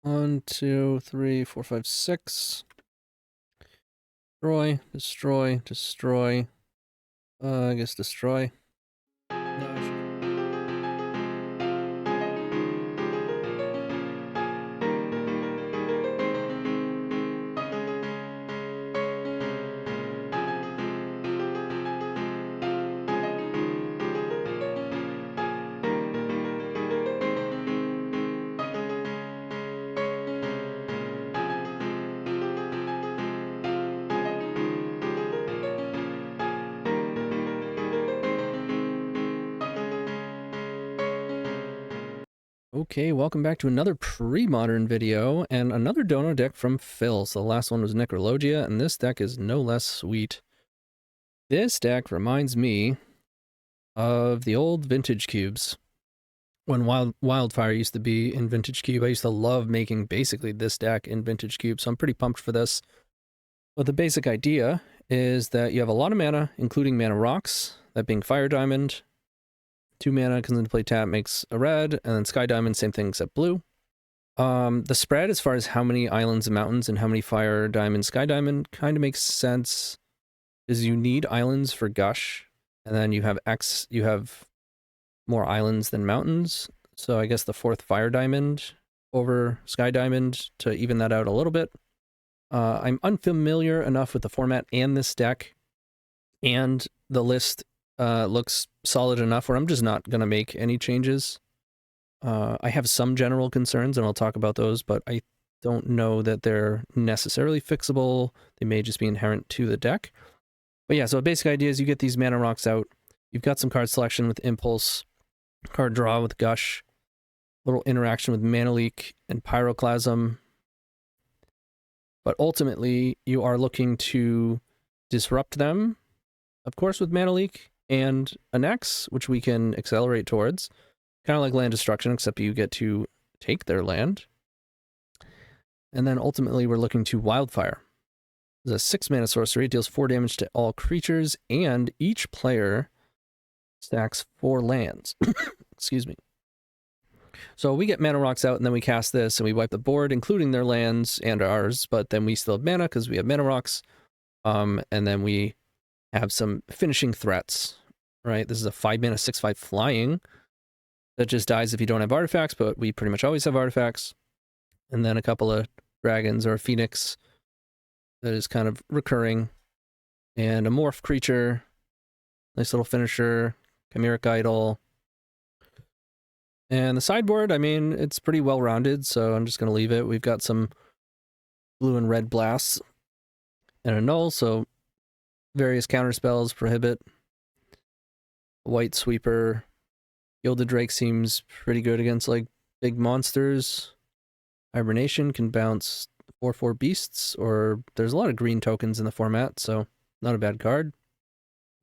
1, 2, 3, 4, 5, 6. Destroy, destroy, destroy. I guess destroy. No, Okay, welcome back to another pre-modern video and another dono deck from Phil. So the last one was Necrologia, and this deck is no less sweet. This deck reminds me of the old vintage cubes. When WILDfire used to be in vintage cube, I used to love making basically this deck in vintage cube, so I'm pretty pumped for this. But the basic idea is that you have a lot of mana, including mana rocks, that being Fire Diamond. 2 mana comes into play, tap, makes a red, and then Sky Diamond, same thing except blue. The spread as far as how many islands and mountains and how many Fire Diamond, Sky Diamond kind of makes sense, is you need islands for Gush, and then you have more islands than mountains, so I guess the 4th Fire Diamond over Sky Diamond to even that out a little bit. I'm unfamiliar enough with the format and this deck, and the list looks solid enough where I'm just not going to make any changes. I have some general concerns, and I'll talk about those, but I don't know that they're necessarily fixable. They may just be inherent to the deck. But yeah, so the basic idea is you get these mana rocks out. You've got some card selection with Impulse, card draw with Gush, little interaction with Mana Leak and Pyroclasm. But ultimately, you are looking to disrupt them, of course, with Mana Leak and Annex, which we can accelerate towards. Kind of like land destruction, except you get to take their land. And then ultimately, we're looking to WILDfire. It's a 6 mana sorcery. It deals 4 damage to all creatures, and each player stacks 4 lands. Excuse me. So we get mana rocks out, and then we cast this, and we wipe the board, including their lands and ours, but then we still have mana because we have mana rocks. And then we have some finishing threats, right? This is a 5 mana 6/5 flying that just dies if you don't have artifacts, but we pretty much always have artifacts. And then a couple of dragons or a phoenix that is kind of recurring, and a morph creature, nice little finisher, chimeric idol. And the sideboard, I mean, it's pretty well rounded, so I'm just going to leave it. We've got some blue and red blasts and a null, so various counter spells, prohibit, white sweeper. Gilded Drake seems pretty good against like big monsters. Hibernation can bounce 4/4 beasts, or there's a lot of green tokens in the format, so not a bad card.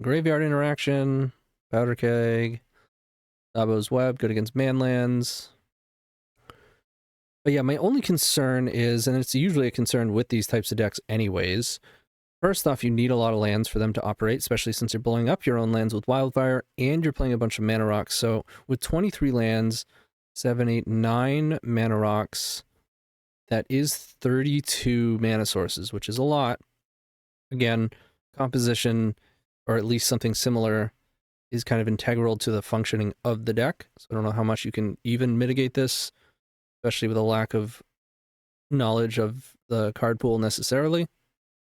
Graveyard interaction, Powder Keg, Dabo's Web, good against manlands. But yeah, my only concern is, and it's usually a concern with these types of decks anyways, first off, you need a lot of lands for them to operate, especially since you're blowing up your own lands with WILDfire, and you're playing a bunch of mana rocks. So with 23 lands, 7, 8, 9 mana rocks, that is 32 mana sources, which is a lot. Again, composition, or at least something similar, is kind of integral to the functioning of the deck. So I don't know how much you can even mitigate this, especially with a lack of knowledge of the card pool necessarily.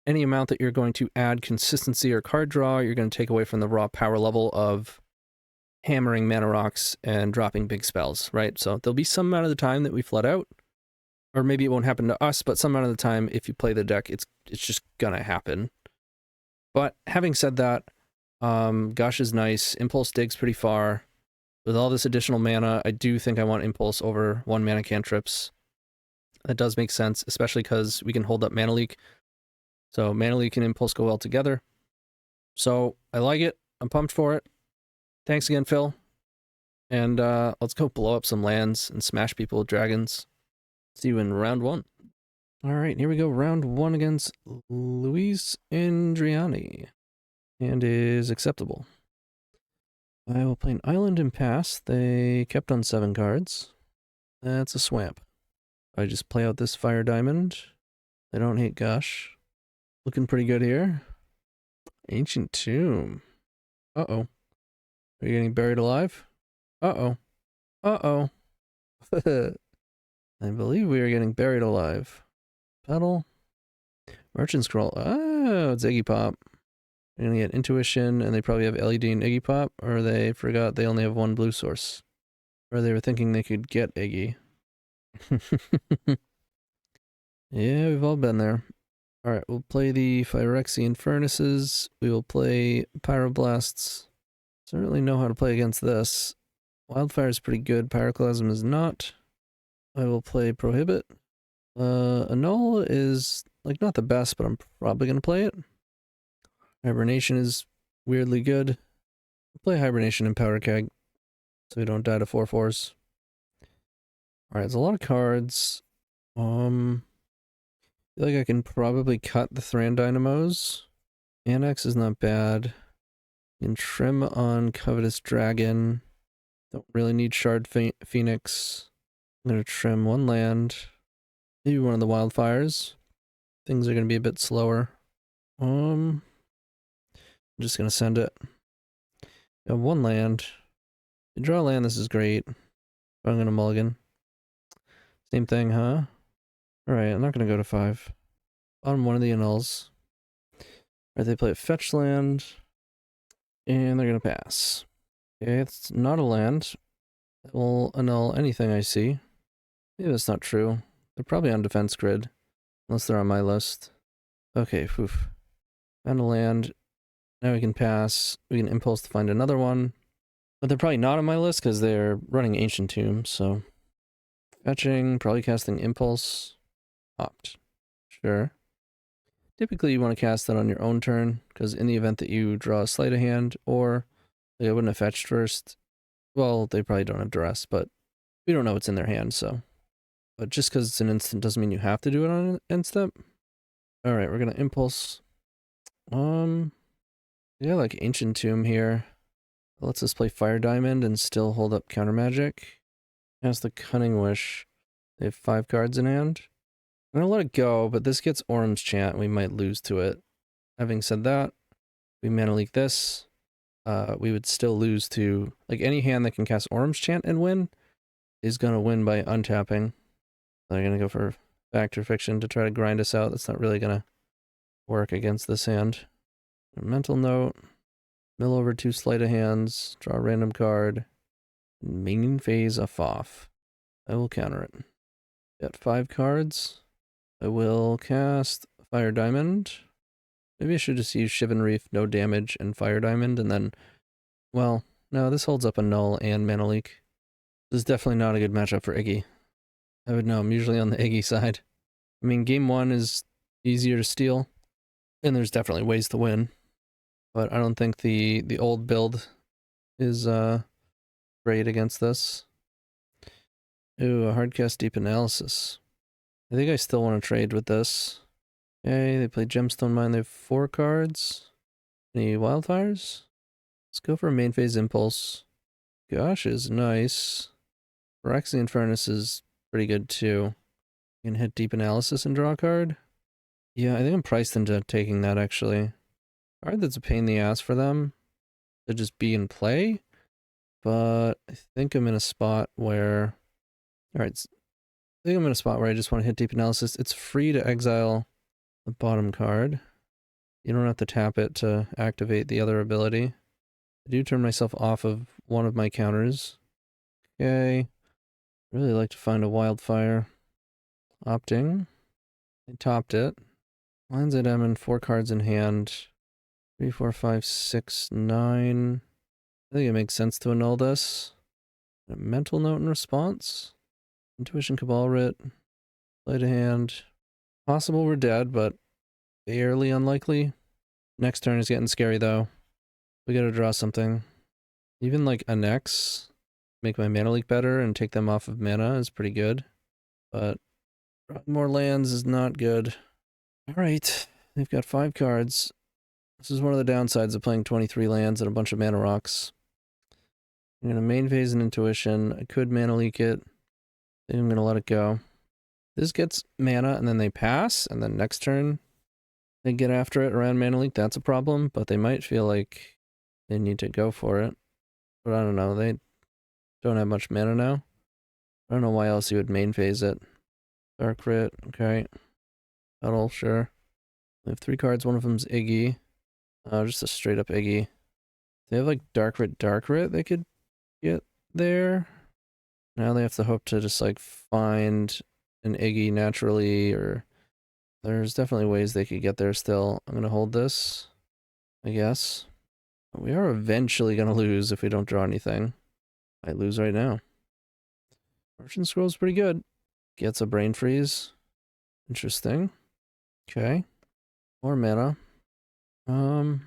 Any amount that you're going to add consistency or card draw, you're going to take away from the raw power level of hammering mana rocks and dropping big spells, right? So there'll be some amount of the time that we flood out, or maybe it won't happen to us, but some amount of the time, if you play the deck, it's just gonna happen. But having said that, Gush is nice. Impulse digs pretty far. With all this additional mana, I do think I want Impulse over 1 mana cantrips. That does make sense, especially because we can hold up Mana Leak. So Mana Leak and Impulse go well together. So I like it. I'm pumped for it. Thanks again, Phil. And let's go blow up some lands and smash people with dragons. See you in round 1. All right, here we go. Round 1 against LuizAndriani. And is acceptable. I will play an island and pass. They kept on 7 cards. That's a swamp. I just play out this Fire Diamond. I don't hate Gush. Looking pretty good here. Ancient Tomb. Uh-oh. Are you getting buried alive? Uh-oh. Uh-oh. I believe we are getting buried alive. Petal. Merchant Scroll. Oh, it's Iggy Pop. You're gonna get Intuition, and they probably have LED and Iggy Pop, or they forgot they only have one blue source. Or they were thinking they could get Iggy. Yeah, we've all been there. Alright, we'll play the Phyrexian Furnaces. We will play Pyroblasts. Certainly know how to play against this. WILDfire is pretty good. Pyroclasm is not. I will play Prohibit. Annul is, like, not the best, but I'm probably going to play it. Hibernation is weirdly good. I'll play Hibernation and Powder Keg, so we don't die to 4/4s. Alright, it's a lot of cards. I feel like I can probably cut the Thran Dynamos. Annex is not bad. You can trim on Covetous Dragon. Don't really need Shard Phoenix. I'm going to trim one land. Maybe one of the WILDfires. Things are going to be a bit slower. I'm just going to send it. You have one land. You draw a land, this is great. I'm going to mulligan. Same thing, huh? Alright, I'm not going to go to 5. Bottom one of the annuls. Alright, they play a fetch land. And they're going to pass. Okay, it's not a land. It will annul anything I see. Maybe that's not true. They're probably on defense grid. Unless they're on my list. Okay, poof. Found a land. Now we can pass. We can impulse to find another one. But they're probably not on my list because they're running Ancient Tomb, so... Fetching, probably casting Impulse. Opt. Sure. Typically you want to cast that on your own turn, because in the event that you draw a sleight of hand, or like I wouldn't have fetched first. Well, they probably don't have duress, but we don't know what's in their hand, so. But just because it's an instant doesn't mean you have to do it on an instant. Alright, we're gonna impulse. Yeah, like Ancient Tomb here. It lets us play Fire Diamond and still hold up counter magic. Has the Cunning Wish. They have 5 cards in hand. I'm gonna let it go, but this gets Orum's Chant. We might lose to it. Having said that, we mana leak this. We would still lose to, like, any hand that can cast Orum's Chant and win is gonna win by untapping. They're gonna go for Factor Fiction to try to grind us out. That's not really gonna work against this hand. A mental note. Mill over 2 sleight of hands. Draw a random card. Main phase a Foff. I will counter it. Got 5 cards. I will cast Fire Diamond. Maybe I should just use Shivan Reef, no damage, and Fire Diamond, and then... Well, no, this holds up a Null and Mana Leak. This is definitely not a good matchup for Iggy. I would know, I'm usually on the Iggy side. I mean, game 1 is easier to steal, and there's definitely ways to win. But I don't think the old build is great against this. Ooh, a Hardcast Deep Analysis. I think I still want to trade with this. Okay, they play Gemstone Mine. They have 4 cards. Any WILDfires? Let's go for a main phase Impulse. Gosh, is nice. Phyrexian Furnace is pretty good too. You can hit Deep Analysis and draw a card. Yeah, I think I'm priced into taking that actually. Card that's a pain in the ass for them to just be in play. But I think I'm in a spot where... Alright, I think I'm in a spot where I just want to hit Deep Analysis. It's free to exile the bottom card. You don't have to tap it to activate the other ability. I do turn myself off of one of my counters. Okay. I'd really like to find a WILDfire. Opting. I topped it. Lands at Emin, 4 cards in hand. 3, 4, 5, 6, 9. I think it makes sense to annul this. A mental note in response. Intuition Cabal Writ. Play to hand. Possible we're dead, but fairly unlikely. Next turn is getting scary though. We gotta draw something. Even like Annex, make my mana leak better and take them off of mana is pretty good. But drawing more lands is not good. Alright, they've got 5 cards. This is one of the downsides of playing 23 lands and a bunch of mana rocks. I'm gonna main phase an Intuition. I could mana leak it. I think I'm gonna let it go. This gets mana, and then they pass, and then next turn they get after it around mana leak. That's a problem, but they might feel like they need to go for it. But I don't know, they don't have much mana now. I don't know why else you would main phase it. Dark Writ, okay. Petal, sure. They have 3 cards, one of them's Iggy. Just a straight up Iggy. They have like Dark Writ they could get there. Now they have to hope to just like find an Iggy naturally, or there's definitely ways they could get there still. I'm gonna hold this, I guess. We are eventually gonna lose if we don't draw anything. I lose right now. Fortune Scroll's pretty good. Gets a Brain Freeze. Interesting. Okay. More mana. I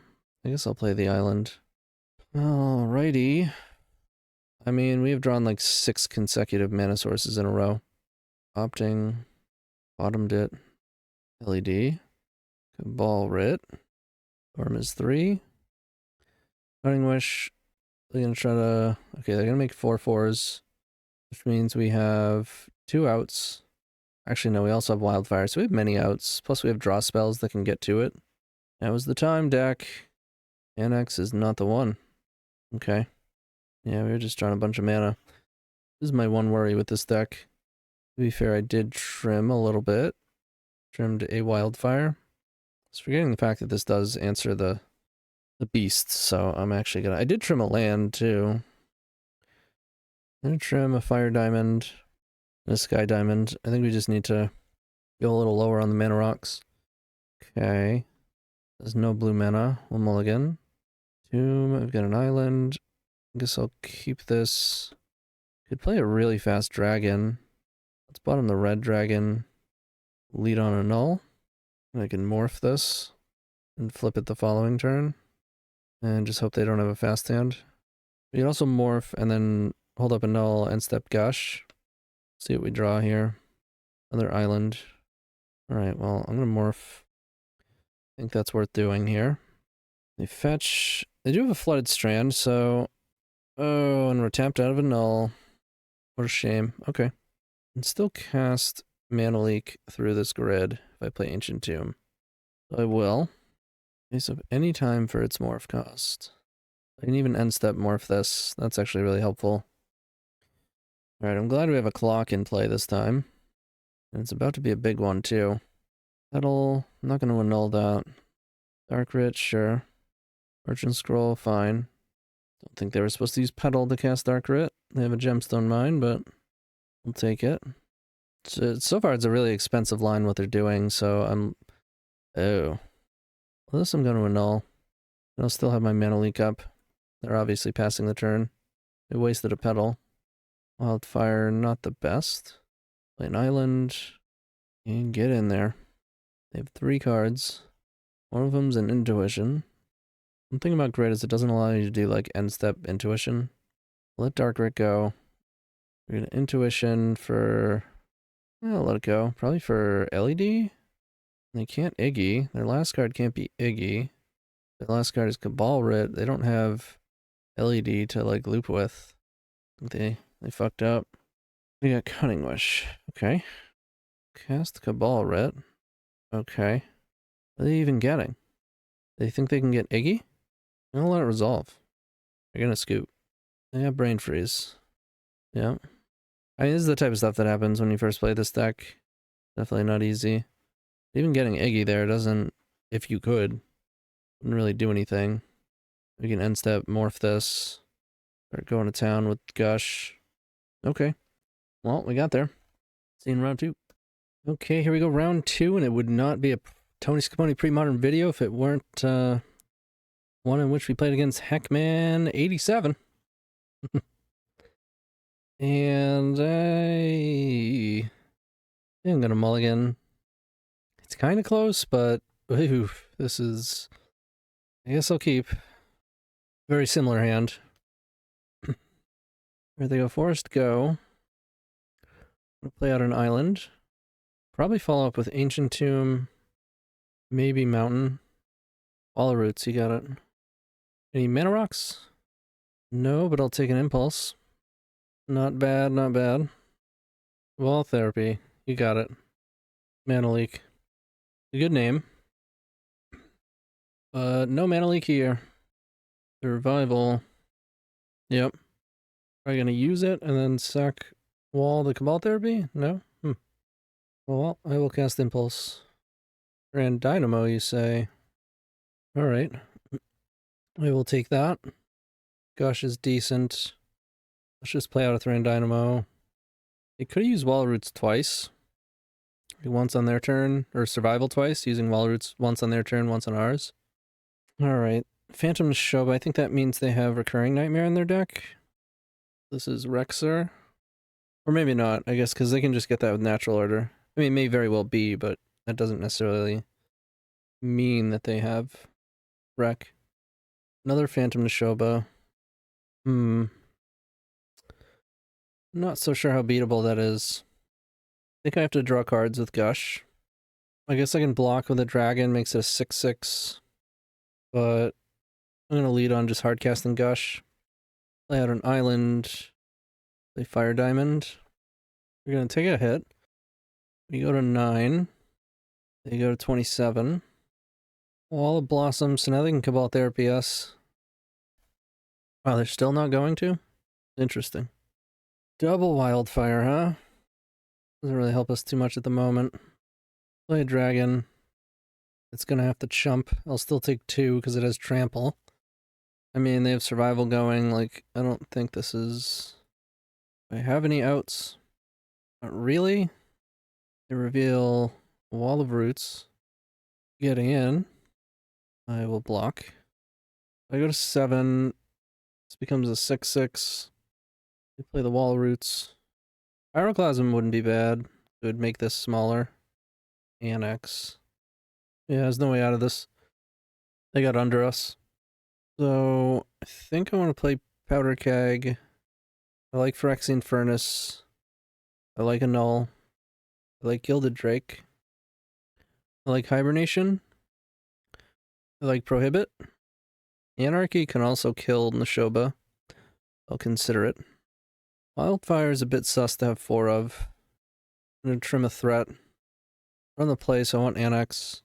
guess I'll play the island. Alrighty. I mean, we have drawn like 6 consecutive mana sources in a row. Opting. Bottomed it. LED. Cabal Writ. Storm is 3. Cutting Wish. They're gonna try to... Okay, they're gonna make 4/4s. Which means we have 2 outs. Actually, no, we also have WILDfire, so we have many outs. Plus we have draw spells that can get to it. That was the time, deck. Annex is not the one. Okay. Yeah, we were just drawing a bunch of mana. This is my one worry with this deck. To be fair, I did trim a little bit. Trimmed a WILDfire. Just forgetting the fact that this does answer the beasts, so I'm actually gonna... I did trim a land, too. I'm gonna trim a Fire Diamond and a Sky Diamond. I think we just need to go a little lower on the mana rocks. Okay. There's no blue mana. We'll mulligan. Tomb, I've got an island. I guess I'll keep this. Could play a really fast dragon. Let's bottom the red dragon. Lead on a null. And I can morph this and flip it the following turn. And just hope they don't have a fast hand. We can also morph and then hold up a null and step Gush. See what we draw here. Another island. Alright, well, I'm gonna morph. I think that's worth doing here. They fetch... They do have a Flooded Strand, so... Oh, and we're tapped out of a null. What a shame. Okay. And still cast Mana Leak through this grid if I play Ancient Tomb. So I will. Face up any time for its morph cost. I can even end step morph this. That's actually really helpful. Alright, I'm glad we have a clock in play this time. And it's about to be a big one, too. Petal, I'm not going to annul that. Dark Writ, sure. Merchant Scroll, fine. Don't think they were supposed to use Petal to cast Dark Writ. They have a Gemstone Mine, but we'll take it. So far, it's a really expensive line what they're doing, so I'm... Oh. Well, this I'm going to annul. I'll still have my Mana Leak up. They're obviously passing the turn. They wasted a Petal. WILDfire, not the best. Play an island. And get in there. They have 3 cards. One of them's an Intuition. One thing about Grid is it doesn't allow you to do, like, end step Intuition. Let Dark Writ go. We're gonna Intuition for... I'll let it go. Probably for LED? They can't Iggy. Their last card can't be Iggy. Their last card is Cabal Writ. They don't have LED to, like, loop with. They fucked up. We got Cunning Wish. Okay. Cast Cabal Writ. Okay. What are they even getting? They think they can get Iggy? I'll let it resolve. They're gonna scoop. They have Brain Freeze. Yeah. I mean, this is the type of stuff that happens when you first play this deck. Definitely not easy. Even getting Iggy there doesn't, if you could, wouldn't really do anything. We can end step, morph this. Start going to town with Gush. Okay. Well, we got there. See you in round 2. Okay, here we go, round 2, and it would not be a TonyScapone pre-modern video if it weren't one in which we played against Heckman87. And I am gonna mulligan. It's kind of close, but ooh, this is... I guess I'll keep. Very similar hand. Where they go, Forest go. I'll play out an island. Probably follow up with Ancient Tomb. Maybe Mountain. All the roots, you got it. Any mana rocks? No, but I'll take an Impulse. Not bad, not bad. Wall Therapy. You got it. Mana leak. A good name. No mana leak here. Survival. Yep. Are you gonna use it and then sack wall the Cabal Therapy? No? Well, I will cast Impulse. Thran Dynamo, you say? Alright. We will take that. Gush is decent. Let's just play out a Thran Dynamo. They could have used Wall Roots twice. Once on their turn, or Survival twice, using Wall Roots once on their turn, once on ours. Alright. Phantom Shoba, I think that means they have Recurring Nightmare in their deck. This is Rexer. Or maybe not, I guess, because they can just get that with Natural Order. I mean, it may very well be, but that doesn't necessarily mean that they have Wreck. Another Phantom Shoba. Not so sure how beatable that is. I think I have to draw cards with Gush. I guess I can block with a dragon, makes it a 6/6. But I'm going to lead on just hard casting Gush. Play out an island. Play Fire Diamond. We're going to take a hit. We go to 9. They go to 27. Wall of Blossom, so now they can Cabal Therapy us. Wow, they're still not going to? Interesting. Double WILDfire, huh? Doesn't really help us too much at the moment. Play a dragon. It's gonna have to chump. I'll still take 2 because it has trample. I mean, they have survival going. Like, I don't think this is... Do I have any outs? Not really. They reveal a Wall of Roots. Getting in. I will block. I go to 7. This becomes a 6/6. We play the Wall of Roots. Pyroclasm wouldn't be bad. It would make this smaller. Annex. Yeah, there's no way out of this. They got under us. So, I think I want to play Powder Keg. I like Phyrexian Furnace. I like a Null. I like Gilded Drake. I like Hibernation. I like Prohibit. Anarchy can also kill Nashoba. I'll consider it. WILDfire is a bit sus to have 4 of. I'm going to trim a threat. Run the play, so I want Annex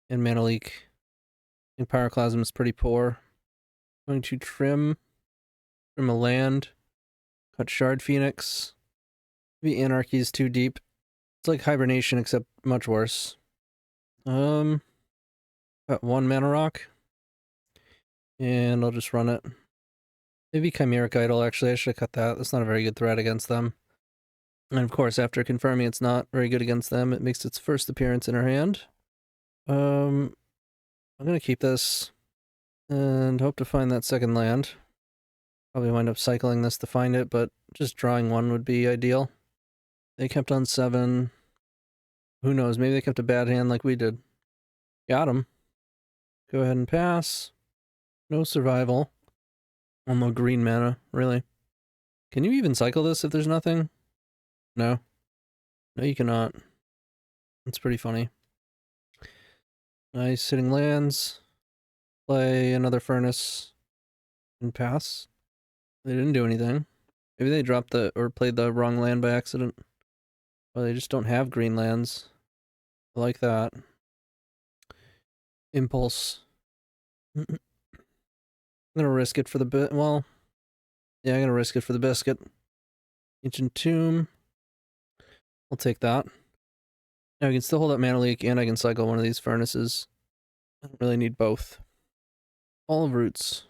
and Mana Leak. I think Pyroclasm is pretty poor. I'm going to trim a land. Cut Shard Phoenix. Maybe Anarchy is too deep. It's like Hibernation, except much worse. Got 1 Mana Rock. And I'll just run it. Maybe Chimeric Idol, actually. I should have cut that. That's not a very good threat against them. And of course, after confirming it's not very good against them, it makes its first appearance in our hand. I'm going to keep this and hope to find that second land. Probably wind up cycling this to find it, but just drawing 1 would be ideal. They kept on 7. Who knows? Maybe they kept a bad hand like we did. Got him. Go ahead and pass. No survival. No green mana, really. Can you even cycle this if there's nothing? No. No, you cannot. That's pretty funny. Nice hitting lands. Play another Furnace. And pass. They didn't do anything. Maybe they dropped the, or played the wrong land by accident. Or they just don't have green lands. I like that. Impulse. I'm gonna risk it for the bit. Well, yeah, I'm gonna risk it for the biscuit. Ancient Tomb. I'll take that. Now I can still hold up Mana Leak, and I can cycle one of these Furnaces. I don't really need both. All of Roots.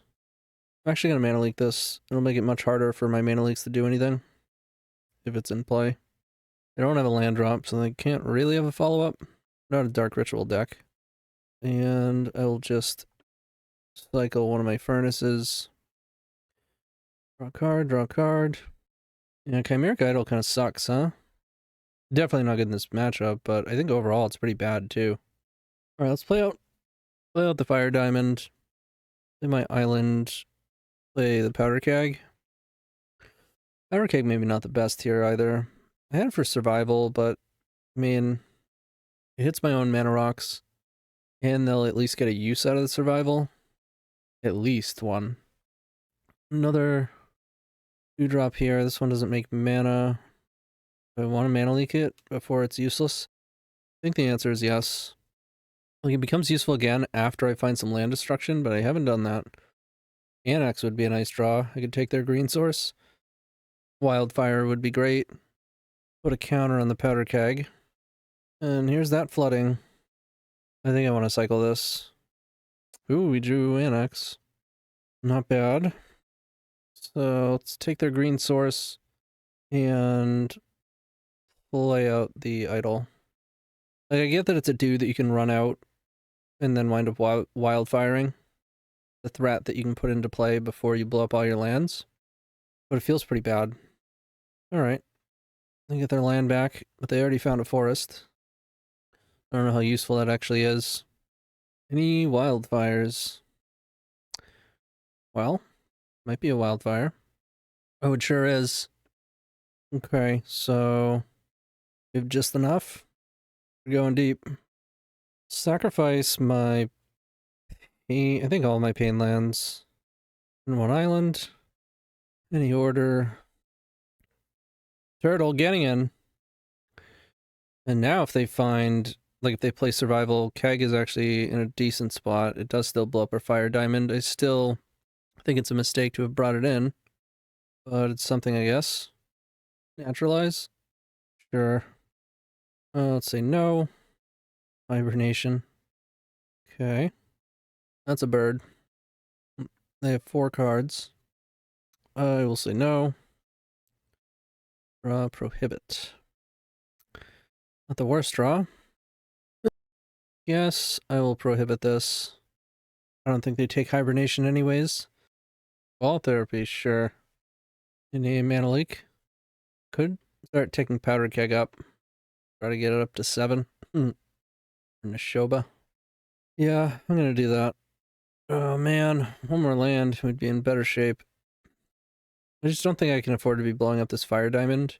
I'm actually gonna Mana Leak this. It'll make it much harder for my Mana Leaks to do anything. If it's in play. They don't have a land drop, so they can't really have a follow-up. Not a Dark Ritual deck. And I will just cycle one of my Furnaces. Draw a card, draw a card. Yeah, Chimeric Idol kind of sucks, huh? Definitely not good in this matchup, but I think overall it's pretty bad too. Alright, let's play out the Fire Diamond. Play my island. Play the Powder Keg. Powder Keg maybe not the best here either. I had it for survival, but I mean, it hits my own mana rocks. And they'll at least get a use out of the survival. At least one. Another 2-drop here. This one doesn't make mana. Do I want to mana leak it before it's useless? I think the answer is yes. Like, it becomes useful again after I find some land destruction, but I haven't done that. Annex would be a nice draw. I could take their green source. WILDfire would be great. Put a counter on the powder keg. And here's that flooding. I think I want to cycle this. Ooh, we drew Annex. Not bad. So let's take their green source and play out the idol. Like, I get that it's a dude that you can run out and then wind up wildfiring. The threat that you can put into play before you blow up all your lands. But it feels pretty bad. Alright. They get their land back, but they already found a forest. I don't know how useful that actually is. Any wildfires? Well, might be a wildfire. Oh, it sure is. Okay, so we have just enough. We're going deep. Sacrifice my pain, I think all my pain lands in one island. Any order. Turtle getting in. And now if they find, like if they play Survival, Keg is actually in a decent spot. It does still blow up our Fire Diamond. I still think it's a mistake to have brought it in. But it's something, I guess. Naturalize? Sure. Let's say no. Hibernation. Okay. That's a bird. They have 4 cards. I will say no. Draw prohibit. Not the worst draw. Yes, I will prohibit this. I don't think they take hibernation anyways. Ball therapy, sure. Any mana leak? Could start taking powder keg up. Try to get it up to 7. Neshoba. Yeah, I'm gonna do that. Oh man, one more land would be in better shape. I just don't think I can afford to be blowing up this Fire Diamond.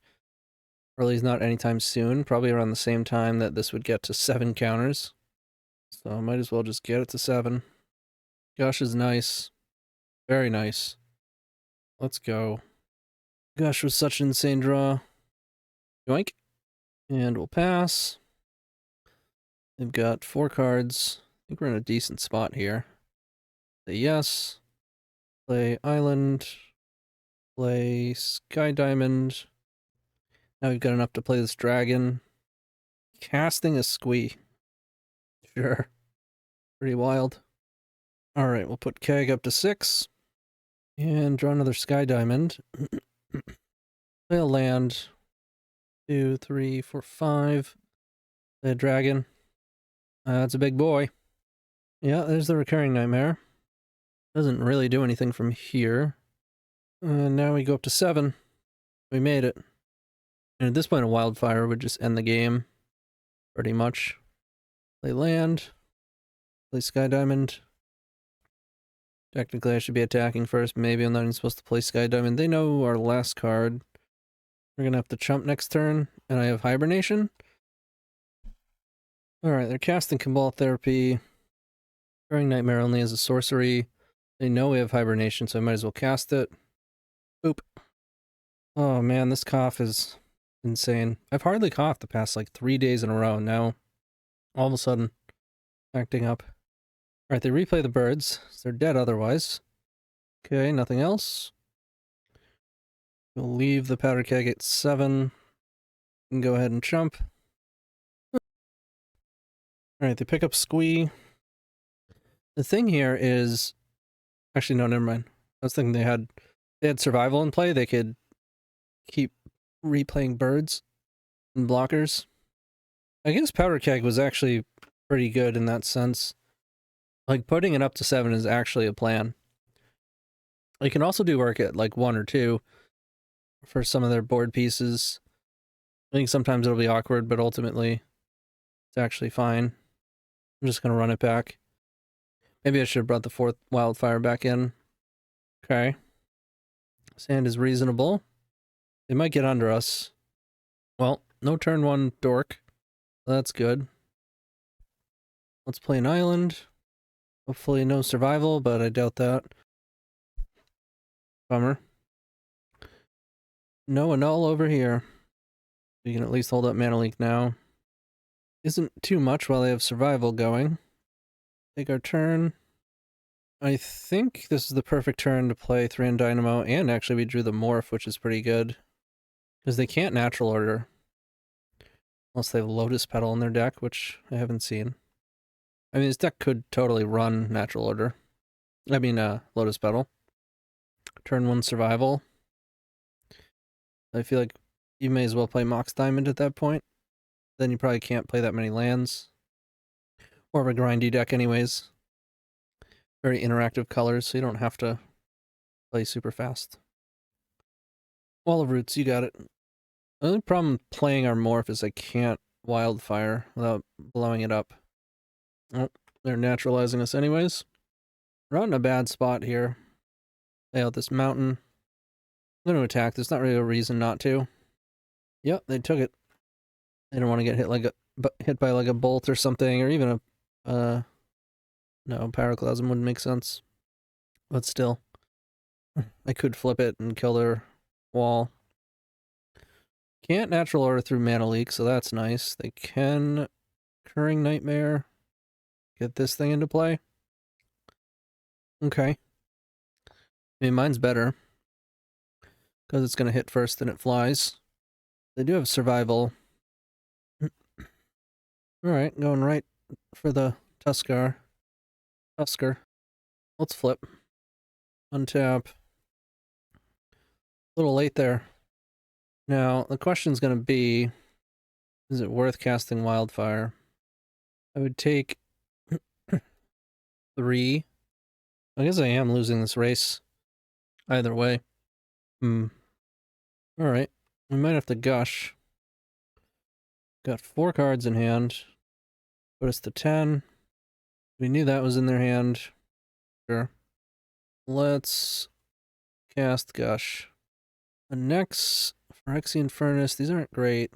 Or at least not anytime soon. Probably around the same time that this would get to 7 counters. So I might as well just get it to 7. Gush is nice. Very nice. Let's go. Gush was such an insane draw. Yoink. And we'll pass. They've got 4 cards. I think we're in a decent spot here. Say yes. Play Island. Play Sky Diamond. Now we've got enough to play this dragon. Casting a squee. Sure. Pretty wild. Alright, we'll put Keg up to 6. And draw another Sky Diamond. Play a land. 2, 3, 4, 5. Play a dragon. That's a big boy. Yeah, there's the Recurring Nightmare. Doesn't really do anything from here. And now we go up to 7. We made it. And at this point, a wildfire would just end the game. Pretty much. Play land. Play Sky Diamond. Technically, I should be attacking first. Maybe I'm not even supposed to play Sky Diamond. They know our last card. We're gonna have to chump next turn. And I have Hibernation. Alright, they're casting Cabal Therapy. Recurring Nightmare only as a sorcery. They know we have Hibernation, so I might as well cast it. Boop. Oh man, this cough is insane. I've hardly coughed the past like 3 days in a row. Now, all of a sudden, acting up. Alright, they replay the birds. So they're dead otherwise. Okay, nothing else. We'll leave the powder keg at 7. And go ahead and chump. Alright, they pick up Squee. The thing here is... Actually, no, never mind. I was thinking they had Survival in play. They could keep replaying birds and blockers. I guess Powder Keg was actually pretty good in that sense. Like, putting it up to 7 is actually a plan. You can also do work at, like, 1 or 2 for some of their board pieces. I think sometimes it'll be awkward, but ultimately it's actually fine. I'm just going to run it back. Maybe I should have brought the 4th Wildfire back in. Okay. Sand is reasonable. They might get under us. Well, no turn 1 dork. That's good. Let's play an island. Hopefully no survival, but I doubt that. Bummer. No annul over here. We can at least hold up Mana Leak now. Isn't too much while they have Survival going. Take our turn. I think this is the perfect turn to play Thran Dynamo, and actually we drew the Morph, which is pretty good. Because they can't Natural Order. Unless they have Lotus Petal in their deck, which I haven't seen. I mean, this deck could totally run Natural Order. I mean, Lotus Petal. Turn 1 Survival. I feel like you may as well play Mox Diamond at that point. Then you probably can't play that many lands. More of a grindy deck anyways. Very interactive colors, so you don't have to play super fast. Wall of Roots, you got it. The only problem playing our Morph is I can't WILDfire without blowing it up. Oh, they're naturalizing us anyways. We're not in a bad spot here. Lay out this mountain. I'm going to attack. There's not really a reason not to. Yep, they took it. They don't want to get hit by like a bolt or something, or even a no, Pyroclasm wouldn't make sense. But still, I could flip it and kill their wall. Can't Natural Order through Mana Leak, so that's nice. They can Recurring Nightmare. Get this thing into play. Okay. I mean, mine's better. Because it's going to hit first and it flies. They do have Survival. Alright, going right for the Tusker. Let's flip. Untap. A little late there. Now, the question's going to be, is it worth casting WILDfire? I would take 3. I guess I am losing this race. Either way. Alright. We might have to Gush. Got 4 cards in hand. Put us to 10. We knew that was in their hand. Sure. Let's cast Gush. Annex, Phyrexian Furnace. These aren't great.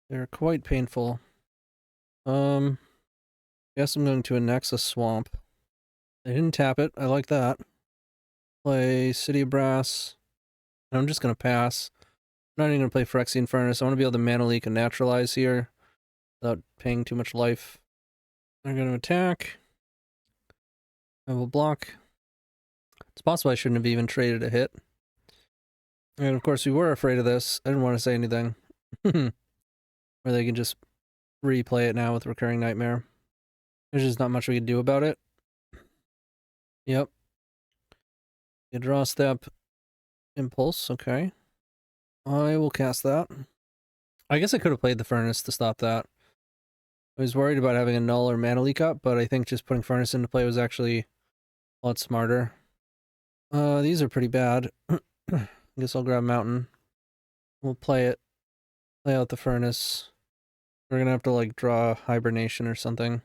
They're quite painful. Guess I'm going to Annex a Swamp. They didn't tap it. I like that. Play City of Brass. I'm just going to pass. I'm not even going to play Phyrexian Furnace. I want to be able to Mana Leak and Naturalize here without paying too much life. I'm going to attack. I will block. It's possible I shouldn't have even traded a hit. And of course, we were afraid of this. I didn't want to say anything. Or they can just replay it now with Recurring Nightmare. There's just not much we can do about it. Yep. You draw step. Impulse, okay. I will cast that. I guess I could have played the Furnace to stop that. I was worried about having a Null or Mana Leak up, but I think just putting Furnace into play was actually a lot smarter. These are pretty bad. I guess I'll grab Mountain. We'll play it. Play out the Furnace. We're gonna have to, like, draw Hibernation or something.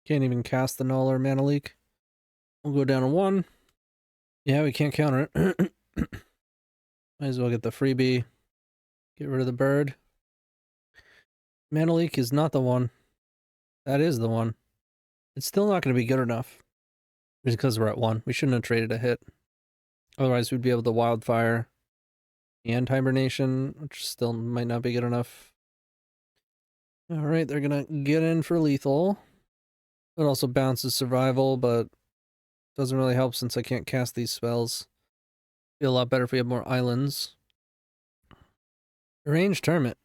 Can't even cast the Null or Mana Leak. We'll go down to 1. Yeah, we can't counter it. Might as well get the freebie. Get rid of the bird. Mana Leak is not the one. That is the one. It's still not going to be good enough. Just because we're at 1. We shouldn't have traded a hit. Otherwise, we'd be able to WILDfire and Hibernation, which still might not be good enough. Alright, they're going to get in for lethal. It also bounces Survival, but doesn't really help since I can't cast these spells. Be a lot better if we have more islands. Arranged Hermit.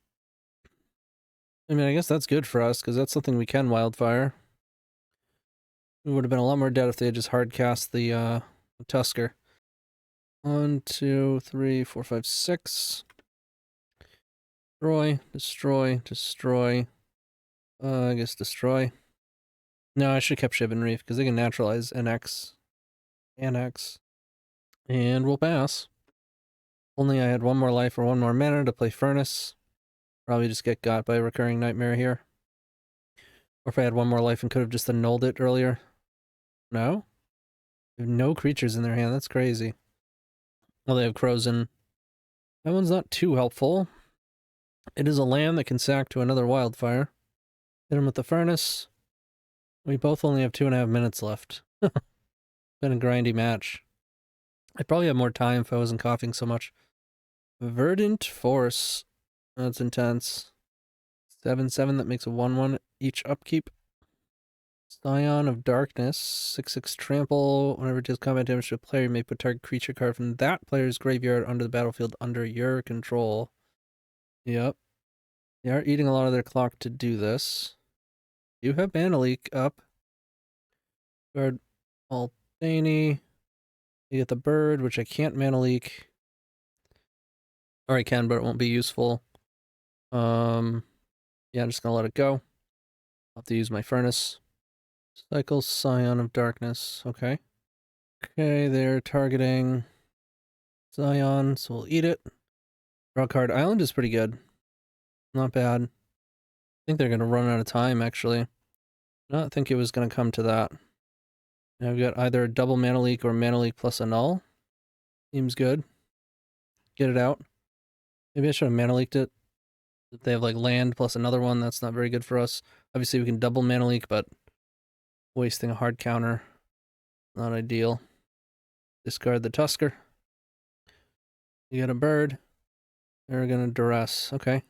I mean, I guess that's good for us, because that's something we can WILDfire. We would have been a lot more dead if they had just hard cast the Tusker. 1, 2, 3, 4, 5, 6. Destroy, destroy, destroy. I guess destroy. No, I should have kept Shivan Reef, because they can naturalize Annex. And we'll pass. Only I had 1 more life or 1 more mana to play Furnace. Probably just get got by Recurring Nightmare here. Or if I had 1 more life and could have just annulled it earlier. No? They have no creatures in their hand. That's crazy. Well, they have Crozen. That one's not too helpful. It is a land that can sack to another WILDfire. Hit him with the Furnace. We both only have 2.5 minutes left. Been a grindy match. I'd probably have more time if I wasn't coughing so much. Verdant Force. That's intense. 7/7, that makes a 1/1 each upkeep. Scion of Darkness, 6/6 trample. Whenever it deals combat damage to a player, you may put target creature card from that player's graveyard onto the battlefield under your control. Yep. They are eating a lot of their clock to do this. You have Mana Leak up. Guard Altani. You get the bird, which I can't Mana Leak. Or I can, but it won't be useful. Yeah, I'm just gonna let it go. I'll have to use my furnace. Cycle Scion of Darkness. Okay. Okay, they're targeting Scion, so we'll eat it. Draw card. Island is pretty good. Not bad. I think they're gonna run out of time, actually. Not think it was gonna come to that. Now we've got either a double Mana Leak or Mana Leak plus a null. Seems good. Get it out. Maybe I should have Mana Leaked it. If they have like land plus another one, that's not very good for us. Obviously we can double Mana Leak, but wasting a hard counter, not ideal. Discard the Tusker. You got a bird. They're gonna duress. Okay.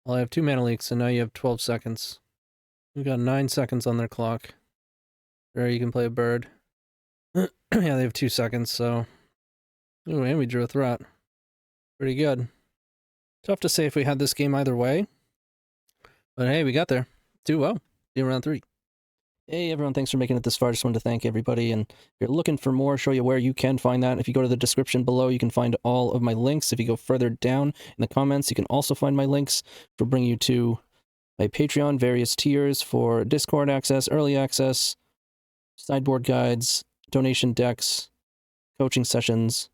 Well, I have 2 Mana Leaks, and now you have 12 seconds. We've got 9 seconds on their clock. There, you can play a bird. Yeah, they have 2 seconds, so... Ooh, and we drew a threat. Pretty good. Tough to say if we had this game either way. But hey, we got there. 2-0. In round 3. Hey everyone, thanks for making it this far. Just wanted to thank everybody, and if you're looking for more, show you where you can find that. If you go to the description below, you can find all of my links. If you go further down in the comments, you can also find my links, which will bring you to my Patreon, various tiers for Discord access, early access, sideboard guides, donation decks, coaching sessions.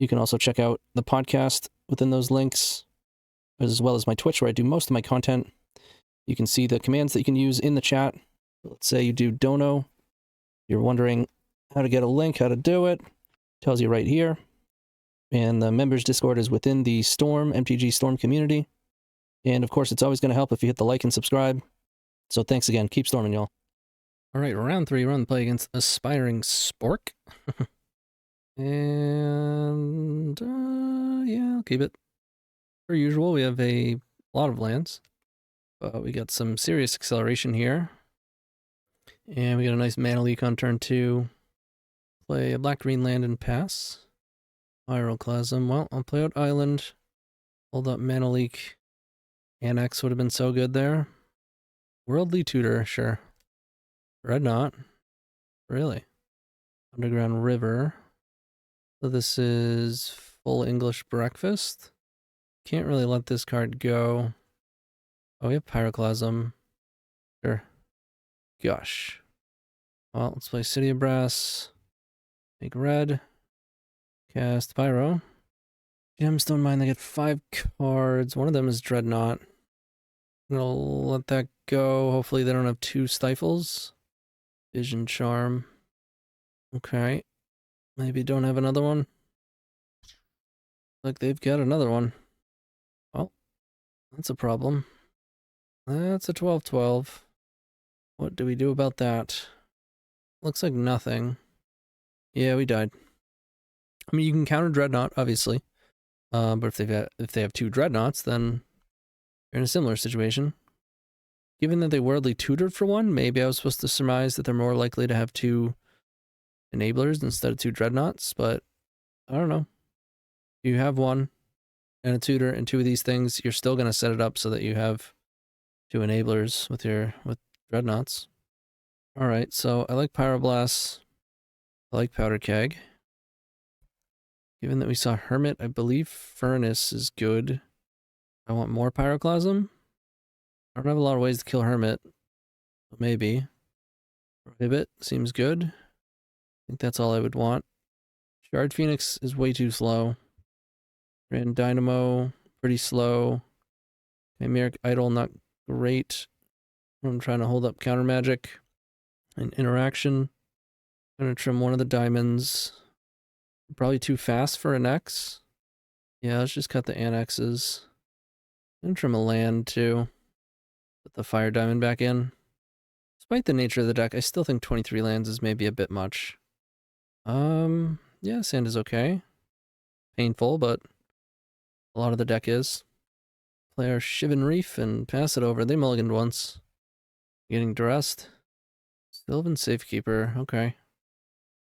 You can also check out the podcast within those links, as well as my Twitch, where I do most of my content. You can see the commands that you can use in the chat. Let's say you do dono. You're wondering how to get a link, how to do it. Tells you right here. And the members Discord is within the Storm, MTG Storm community. And of course, it's always going to help if you hit the like and subscribe. So thanks again. Keep storming, y'all. All right, round 3. We're on the play against Aspiring Spork. And yeah, I'll keep it. Per usual, we have a lot of lands. But we got some serious acceleration here. And we got a nice Mana Leak on turn 2. Play a black-green land and pass. Pyroclasm. Well, I'll play out Island. Hold up Mana Leak. Annex would have been so good there. Worldly Tutor, sure. Dreadnought. Really? Underground River. So this is full English breakfast. Can't really let this card go. Oh, we have Pyroclasm. Sure. Gush. Well, let's play City of Brass. Make red. Cast Pyro. Gemstone Mine, they get 5 cards. One of them is Dreadnought. I'm gonna let that go. Hopefully they don't have 2 Stifles. Vision Charm. Okay. Maybe don't have another one. Like they've got another one. Well, that's a problem. That's a 12/12. What do we do about that? Looks like nothing. Yeah, we died. I mean, you can counter Dreadnought, obviously. But if they have 2 Dreadnoughts, then you're in a similar situation. Given that they Worldly Tutored for 1, maybe I was supposed to surmise that they're more likely to have 2 Enablers instead of 2 Dreadnoughts, but I don't know. You have 1 and a Tutor and 2 of these things, you're still going to set it up so that you have 2 Enablers with Dreadnoughts. Alright, so I like Pyroblast. I like Powder Keg. Given that we saw Hermit, I believe Furnace is good. I want more Pyroclasm. I don't have a lot of ways to kill Hermit. But maybe. Prohibit seems good. I think that's all I would want. Shard Phoenix is way too slow. Thran Dynamo, pretty slow. Chimeric Idol, not great. I'm trying to hold up counter magic and interaction. I'm going to trim one of the diamonds. Probably too fast for an X. Yeah, let's just cut the annexes. I'm going to trim a land too. Put the fire diamond back in. Despite the nature of the deck, I still think 23 lands is maybe a bit much. Yeah, sand is okay. Painful, but a lot of the deck is. Play our Shivan Reef and pass it over. They mulliganed once. Getting dressed. Sylvan Safekeeper, okay.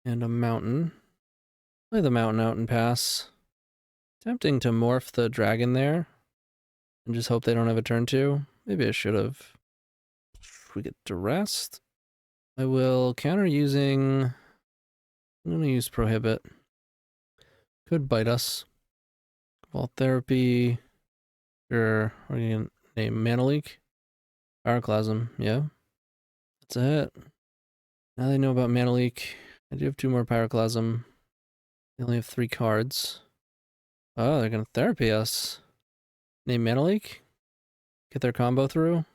And a mountain. Play the mountain out and pass. Tempting to morph the dragon there. And just hope they don't have a turn 2. Maybe I should have. We get dressed. I will counter using... I'm going to use Prohibit. Could bite us. Vault Therapy. Sure. What are you going to name? Mana Leak? Pyroclasm, yeah. That's a hit. Now they know about Mana Leak. I do have 2 more Pyroclasm. They only have 3 cards. Oh, they're going to Therapy us. Name Mana Leak? Get their combo through?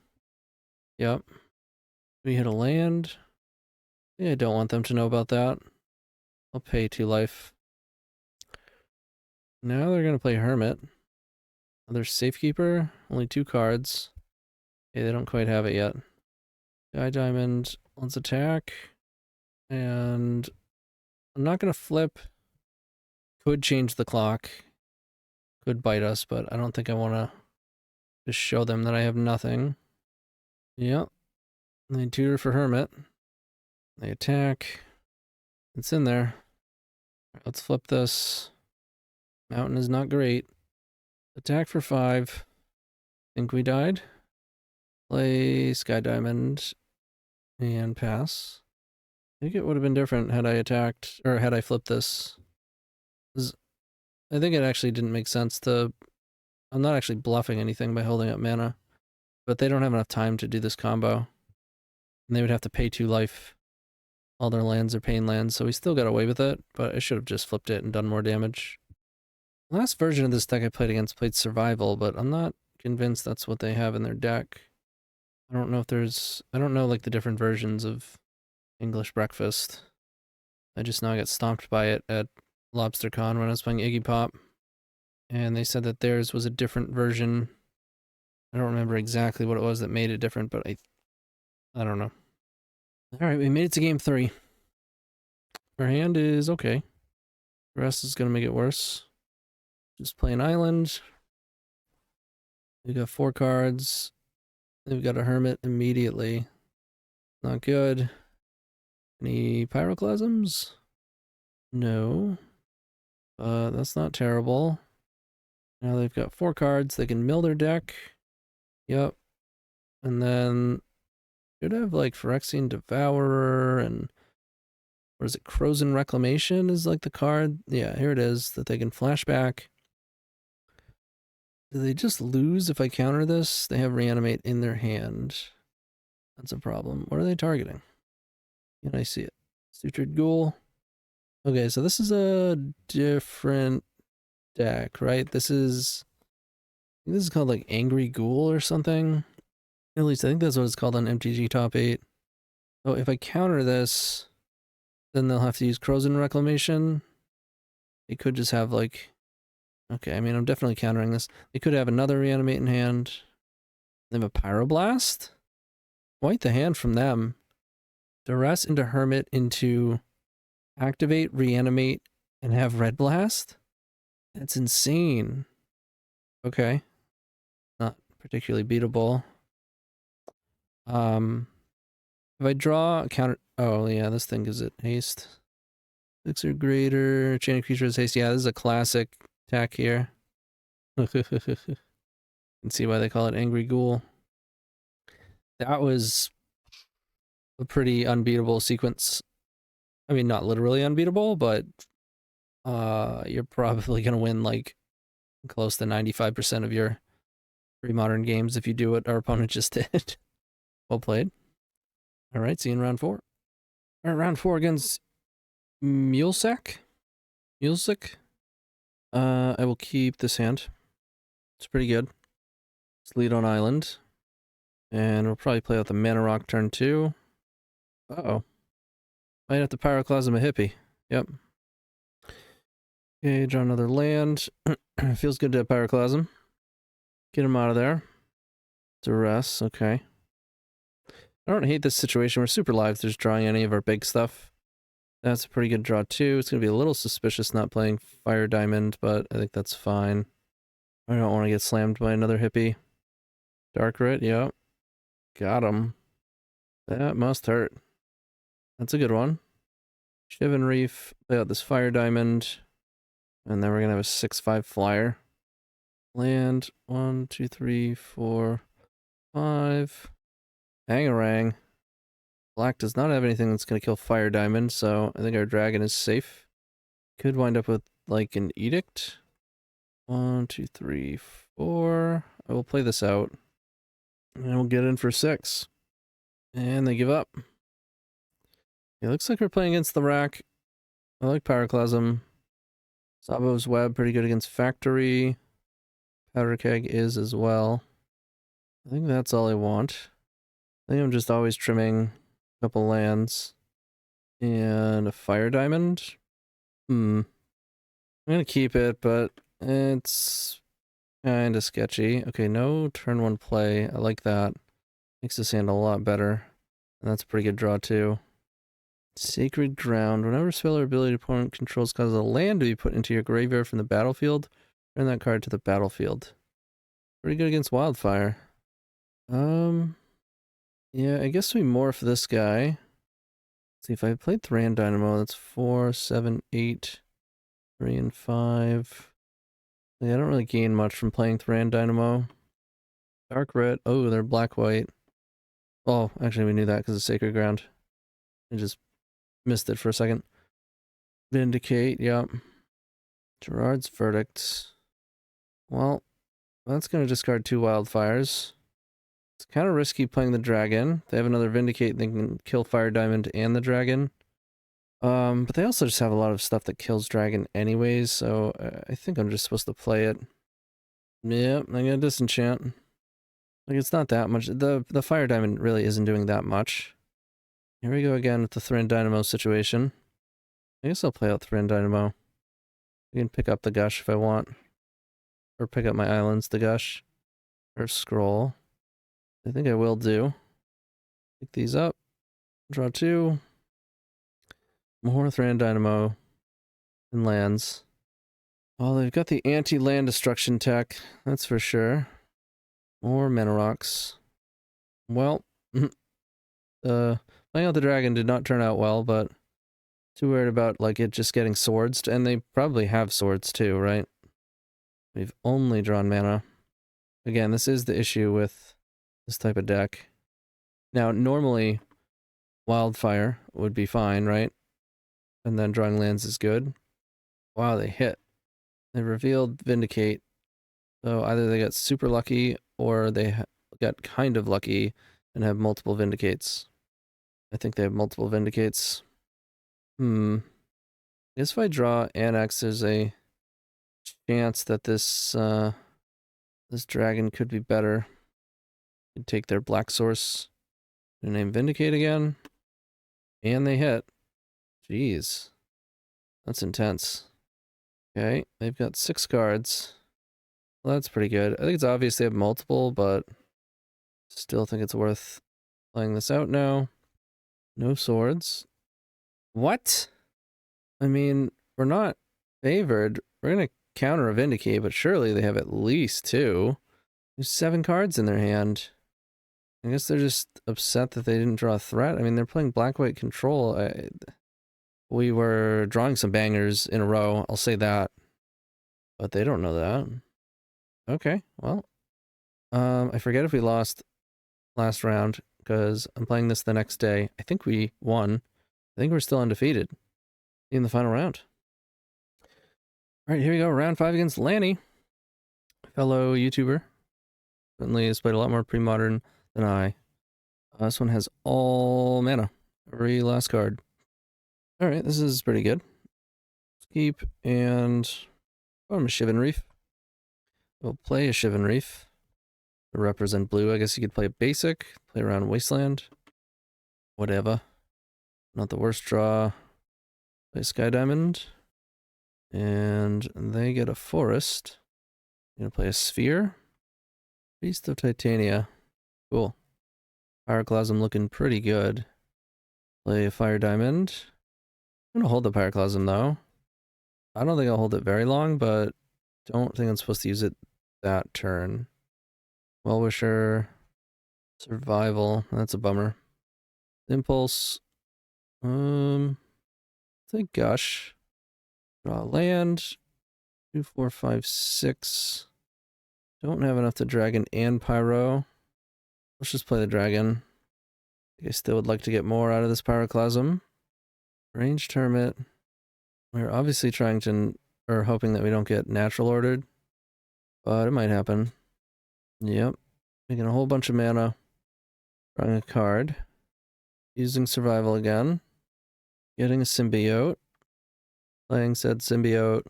Yep. We hit a land. Yeah, I don't want them to know about that. I'll pay 2 life. Now they're going to play Hermit. Another Safekeeper. Only 2 cards. Okay, they don't quite have it yet. Sky Diamond. Let's attack. And I'm not going to flip. Could change the clock. Could bite us, but I don't think I want to just show them that I have nothing. Yep. They tutor for Hermit. They attack. It's in there. Let's flip this. Mountain is not great. Attack for 5. Think we died. Play Sky Diamond and pass. I think it would have been different had I attacked, or had I flipped this. I think it actually didn't make sense to... I'm not actually bluffing anything by holding up mana, but they don't have enough time to do this combo. And they would have to pay 2 life. All their lands are pain lands, so we still got away with it, but I should have just flipped it and done more damage. Last version of this deck I played against played Survival, but I'm not convinced that's what they have in their deck. I don't know if there's... I don't know, like, the different versions of English Breakfast. I just know I got stomped by it at LobsterCon when I was playing Iggy Pop. And they said that theirs was a different version. I don't remember exactly what it was that made it different, but I don't know. Alright, we made it to game 3. Our hand is okay. The rest is going to make it worse. Just play an island. We got 4 cards. We've got a Hermit immediately. Not good. Any Pyroclasms? No. That's not terrible. Now they've got 4 cards. They can mill their deck. Yep. And then should have like Phyrexian Devourer and what is it? Crozen Reclamation is like the card. Yeah, here it is that they can flash back. Do they just lose if I counter this? They have Reanimate in their hand. That's a problem. What are they targeting? Can I see it? Sutured Ghoul. Okay, so this is a different deck, right? This is called like Angry Ghoul or something. At least I think that's what it's called on MTG Top 8. So if I counter this, then they'll have to use Crozen Reclamation. They could just have like... Okay, I mean, I'm definitely countering this. They could have another Reanimate in hand. They have a Pyroblast? Quite the hand from them. Duress into Hermit into Activate, Reanimate, and have Red Blast? That's insane. Okay. Not particularly beatable. If I draw a counter... Oh, yeah, this thing gives it haste. 6 or greater. Chain of Creatures haste. Yeah, this is a classic attack here. You can see why they call it Angry Ghoul. That was a pretty unbeatable sequence. I mean, not literally unbeatable, but you're probably going to win like close to 95% of your Premodern games if you do what our opponent just did. Well played. All right, see you in round 4. All right, round 4 against Muellsack. Muellsack. I will keep this hand. It's pretty good. Let's lead on island. And we'll probably play out the Mana Rock turn 2. Uh-oh. Might have to Pyroclasm a hippie. Yep. Okay, draw another land. Feels good to have Pyroclasm. Get him out of there. Duress, okay. I don't hate this situation. We're super live to just drawing any of our big stuff. That's a pretty good draw too. It's going to be a little suspicious not playing Fire Diamond, but I think that's fine. I don't want to get slammed by another hippie. Dark Rit, yep. Got him. That must hurt. That's a good one. Shivan Reef, play out this Fire Diamond, and then we're gonna have a 6/5 flyer. Land, 1, 2, 3, 4, 5. Bangarang. Black does not have anything that's gonna kill Fire Diamond, so I think our dragon is safe. Could wind up with, like, an Edict. 1, 2, 3, 4. I will play this out. And we'll get in for 6. And they give up. It looks like we're playing against the rack. I like Pyroclasm. Sabo's Web, pretty good against Factory. Powder Keg is as well. I think that's all I want. I think I'm just always trimming a couple lands. And a Fire Diamond. I'm gonna keep it, but it's kind of sketchy. Okay, no turn 1 play. I like that. Makes this hand a lot better. And that's a pretty good draw too. Sacred Ground. Whenever spell or ability opponent controls causes a land to be put into your graveyard from the battlefield, turn that card to the battlefield. Pretty good against WILDfire. Yeah, I guess we morph this guy. Let's see, if I played Thran Dynamo, that's 4, 7, 8, 3, and 5. Yeah, I don't really gain much from playing Thran Dynamo. Dark Red. Oh, they're black-white. Oh, actually, we knew that because of Sacred Ground. I just missed it for a second. Vindicate, yep. Gerard's Verdict. Well, that's going to discard 2 WILDfires. It's kind of risky playing the dragon. They have another Vindicate, they can kill Fire Diamond and the dragon. But they also just have a lot of stuff that kills dragon anyways, so I think I'm just supposed to play it. Yep, I'm gonna disenchant. Like, it's not that much. The Fire Diamond really isn't doing that much. Here we go again with the Thran Dynamo situation. I guess I'll play out Thran Dynamo. I can pick up the Gush if I want. Or pick up my islands, the Gush. Or scroll. I think I will do. Pick these up. Draw 2. More Thran Dynamo. And lands. Well, they've got the anti-land destruction tech. That's for sure. More mana rocks. Well, playing out the dragon did not turn out well, but too worried about, like, it just getting swords, and they probably have swords too, right? We've only drawn mana. Again, this is the issue with this type of deck. Now, normally, WILDfire would be fine, right? And then drawing lands is good. Wow, they hit. They revealed Vindicate. So either they got super lucky, or they got kind of lucky and have multiple Vindicates. I think they have multiple Vindicates. I guess if I draw Annex, there's a chance that this this dragon could be better. Could take their black source and name Vindicate again. And they hit. Jeez. That's intense. Okay, they've got 6 cards. Well, that's pretty good. I think it's obvious they have multiple, but still think it's worth playing this out now. No swords. What? I mean, we're not favored. We're going to counter a Vindicate, but surely they have at least 2. There's 7 cards in their hand. I guess they're just upset that they didn't draw a threat. I mean, they're playing black-white control. We were drawing some bangers in a row, I'll say that. But they don't know that. Okay, well. I forget if we lost last round, because I'm playing this the next day. I think we won. I think we're still undefeated in the final round. Alright, here we go. Round 5 against Lanny. Fellow YouTuber. Certainly has played a lot more Premodern than I. This one has all mana. Every last card. Alright, this is pretty good. Keep and... oh, I'm a Shivan Reef. We'll play a Shivan Reef. To represent blue. I guess you could play a basic. Play around Wasteland. Whatever. Not the worst draw. Play Sky Diamond. And they get a forest. I'm gonna play a sphere. Beast of Titania. Cool. Pyroclasm looking pretty good. Play a Fire Diamond. I'm gonna hold the Pyroclasm though. I don't think I'll hold it very long, but don't think I'm supposed to use it that turn. Well-wisher, survival. That's a bummer. Impulse. I think Gush. Draw land. 2, 4, 5, 6. Don't have enough to dragon and pyro. Let's just play the dragon. I still would like to get more out of this pyroclasm. Ranged hermit. We're obviously trying to, or hoping that we don't get natural ordered, but it might happen. Yep. Making a whole bunch of mana. Drawing a card. Using survival again. Getting a symbiote. Playing said symbiote.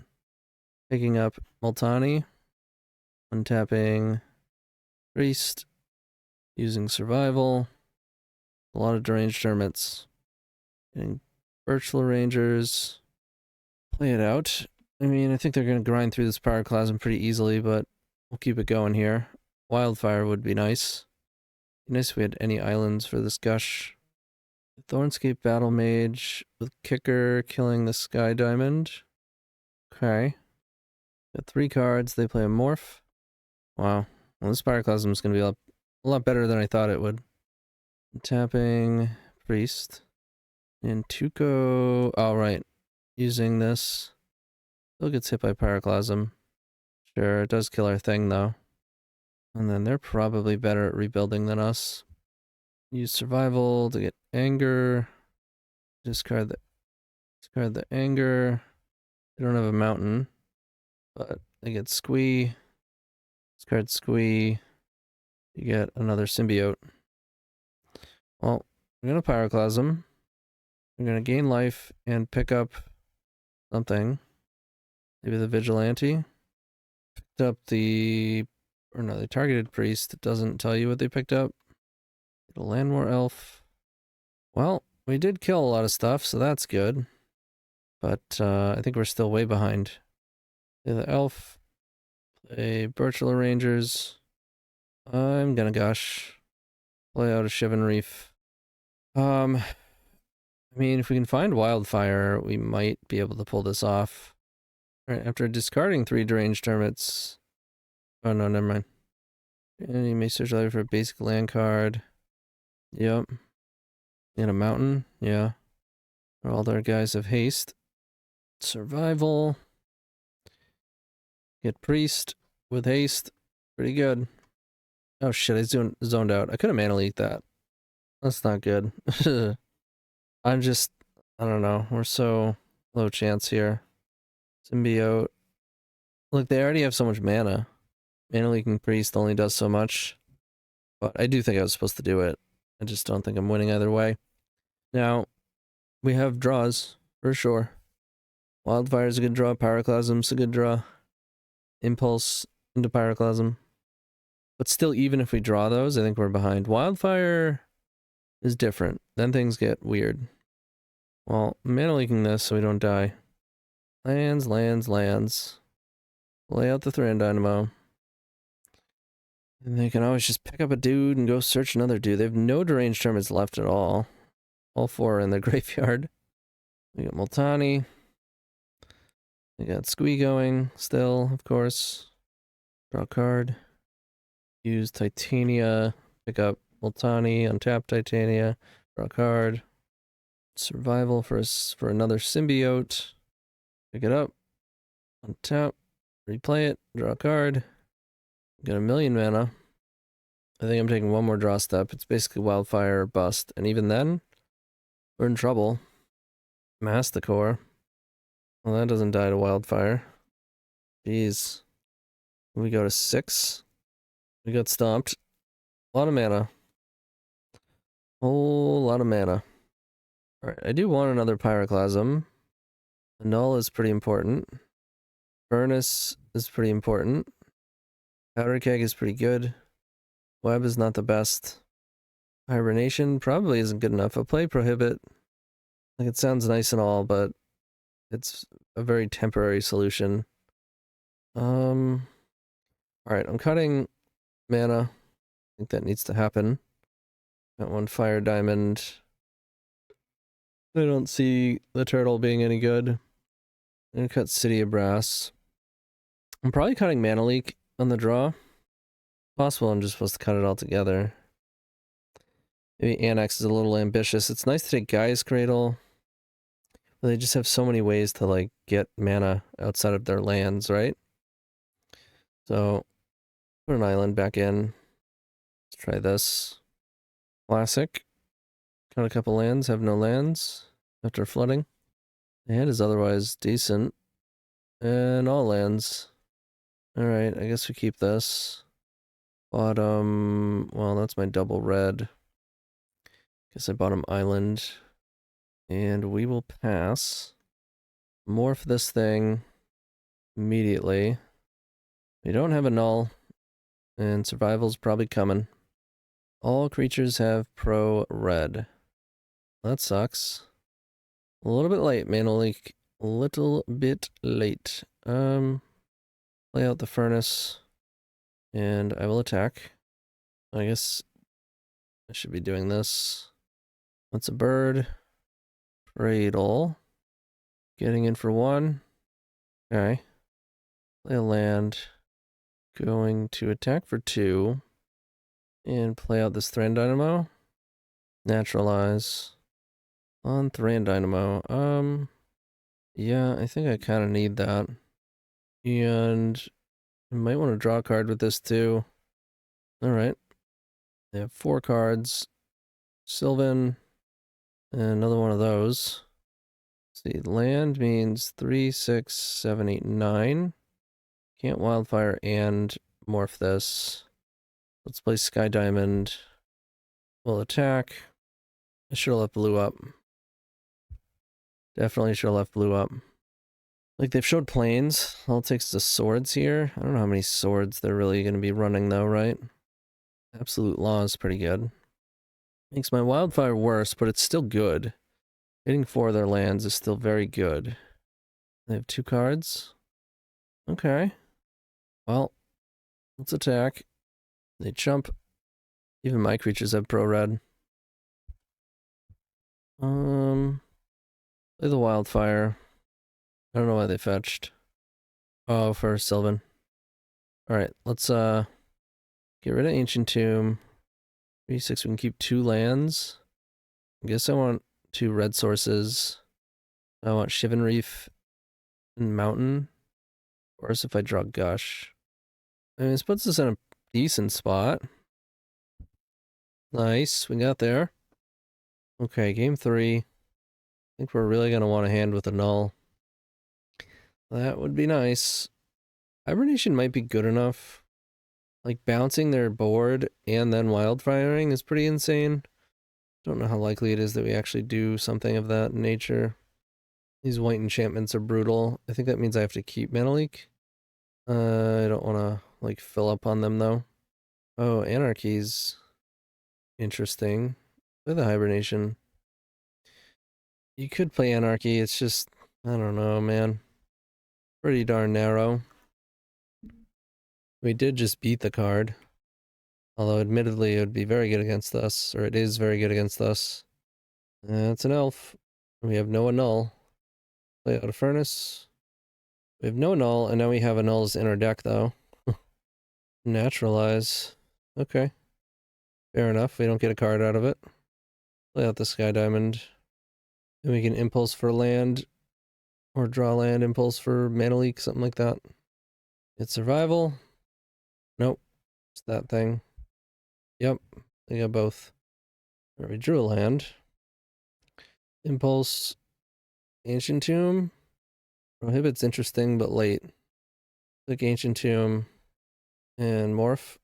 Picking up Multani. Untapping priest. Using survival. A lot of deranged hermits. Getting virtual rangers. Play it out. I mean, I think they're going to grind through this pyroclasm pretty easily, but we'll keep it going here. WILDfire would be nice. Be nice if we had any islands for this Gush. Thornscape Battle Mage with Kicker killing the Sky Diamond. Okay. Got 3 cards. They play a Morph. Wow. Well, this pyroclasm is going to be a lot better than I thought it would. Tapping Priest. And Tuco. Oh, right. Using this. Still gets hit by pyroclasm. Sure, it does kill our thing, though. And then they're probably better at rebuilding than us. Use survival to get anger. Discard the anger. They don't have a mountain, but they get squee. Discard squee. You get another symbiote. Well, we're gonna pyroclasm. We're gonna gain life and pick up something. Maybe the vigilante. Picked up the, or no, they targeted priest. It doesn't tell you what they picked up. The Landmore elf. Well, we did kill a lot of stuff, so that's good. But I think we're still way behind. Play the elf. Play Birchler Rangers. I'm gonna Gush. Play out a Shivan Reef. I mean, if we can find WILDfire, we might be able to pull this off. Alright, after discarding 3 deranged hermits. Oh no, never mind. And you may search later for a basic land card. Yep. In a mountain, yeah. All their guys have haste. Survival. Get priest with haste. Pretty good. Oh shit, I zoned out. I could have mana leaked that. That's not good. I don't know. We're so low chance here. Symbiote. Look, they already have so much mana. Mana leaking priest only does so much. But I do think I was supposed to do it. I just don't think I'm winning either way. Now, we have draws, for sure. WILDfire is a good draw. Pyroclasm's a good draw. Impulse into Pyroclasm. But still, even if we draw those, I think we're behind. WILDfire is different. Then things get weird. Well, mana leaking this so we don't die. Lands, lands, lands. Lay out the Thran Dynamo. And they can always just pick up a dude and go search another dude. They have no deranged hermits left at all. All 4 are in the graveyard. We got Multani. We got Squee going still, of course. Draw a card. Use Titania. Pick up Multani. Untap Titania. Draw a card. Survival for another symbiote. Pick it up. Untap. Replay it. Draw a card. Got a million mana. I think I'm taking one more draw step. It's basically WILDfire or bust. And even then, we're in trouble. Masticore. Well, that doesn't die to WILDfire. Jeez. We go to 6. We got stomped. A lot of mana. Whole lot of mana. Alright, I do want another Pyroclasm. The Null is pretty important. Furnace is pretty important. Powder Keg is pretty good. Web is not the best. Hibernation probably isn't good enough. I'll play Prohibit. Like, it sounds nice and all, but it's a very temporary solution. Alright, I'm cutting mana. I think that needs to happen. Got 1 Fire Diamond. I don't see the turtle being any good. I'm gonna cut City of Brass. I'm probably cutting Mana Leak. on the draw. Possible I'm just supposed to cut it all together. Maybe Annex is a little ambitious. It's nice to take Gaia's Cradle, but they just have so many ways to, like, get mana outside of their lands, right? So, put an island back in. Let's try this. Classic. Got a couple lands, have no lands after flooding. The hand is otherwise decent. And all lands. Alright, I guess we keep this. Bottom, well, that's my double red. Guess I bottom island. And we will pass. Morph this thing immediately. We don't have a null, and survival's probably coming. All creatures have pro red. That sucks. A little bit late, man. Only a little bit late. Play out the furnace, and I will attack. I guess I should be doing this. What's a bird? Cradle. Getting in for one. Okay. Play a land. Going to attack for 2. And play out this Thran Dynamo. Naturalize. On Thran Dynamo. Yeah, I think I kind of need that. And I might want to draw a card with this too. Alright. They have 4 cards. Sylvan. And another one of those. Let's see, land means 3, 6, 7, 8, 9. Can't WILDfire and morph this. Let's play Sky Diamond. We'll attack. I should have left blue up. Definitely should have left blue up. Like, they've showed planes. All it takes is swords here. I don't know how many swords they're really going to be running, though, right? Absolute Law is pretty good. Makes my WILDfire worse, but it's still good. Hitting 4 of their lands is still very good. They have 2 cards. Okay. Well, let's attack. They jump. Even my creatures have pro red. Play the WILDfire. I don't know why they fetched. Oh, for Sylvan. Alright, let's get rid of Ancient Tomb. 3/6, we can keep 2 lands. I guess I want 2 red sources. I want Shivan Reef and Mountain. Of course, if I draw Gush. I mean, this puts us in a decent spot. Nice, we got there. Okay, game 3. I think we're really going to want a hand with a null. That would be nice. Hibernation might be good enough. Like, bouncing their board and then wildfiring is pretty insane. Don't know how likely it is that we actually do something of that nature. These white enchantments are brutal. I think that means I have to keep Mana Leak. I don't want to, like, fill up on them, though. Oh, Anarchy's interesting. Play the Hibernation. You could play Anarchy, it's just, I don't know, man. Pretty darn narrow. We did just beat the card. Although, admittedly, it would be very good against us, or it is very good against us. It's an elf. We have no null. Play out a furnace. We have no null, and now we have a nulls in our deck, though. Naturalize. Okay. Fair enough, we don't get a card out of it. Play out the Sky Diamond. And we can impulse for land, or draw land, impulse for Mana Leak, something like that. It's survival. Nope. It's that thing. Yep. They got both. We drew a land. Impulse. Ancient Tomb. Prohibit's interesting, but late. Click Ancient Tomb. And morph.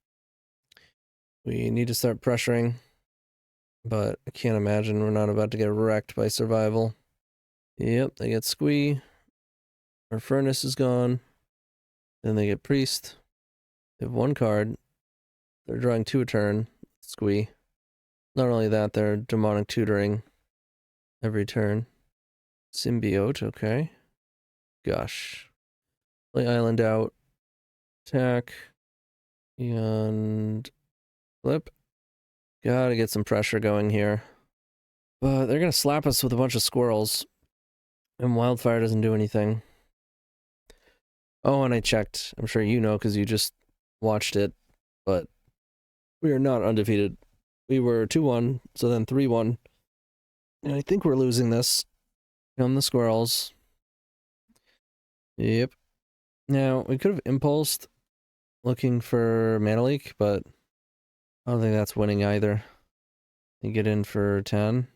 We need to start pressuring. But I can't imagine we're not about to get wrecked by survival. Yep, they get Squee. Our furnace is gone. Then they get Priest. They have 1 card. They're drawing 2 a turn. Squee. Not only that, they're demonic tutoring every turn. Symbiote, okay. Gush. Play island out. Attack. And flip. Gotta get some pressure going here. But they're gonna slap us with a bunch of squirrels. And WILDfire doesn't do anything. Oh, and I checked. I'm sure you know, because you just watched it, but we are not undefeated. We were 2-1, so then 3-1. And I think we're losing this. Come the squirrels. Yep. Now, we could have impulsed looking for Mana Leak, but I don't think that's winning either. You get in for 10.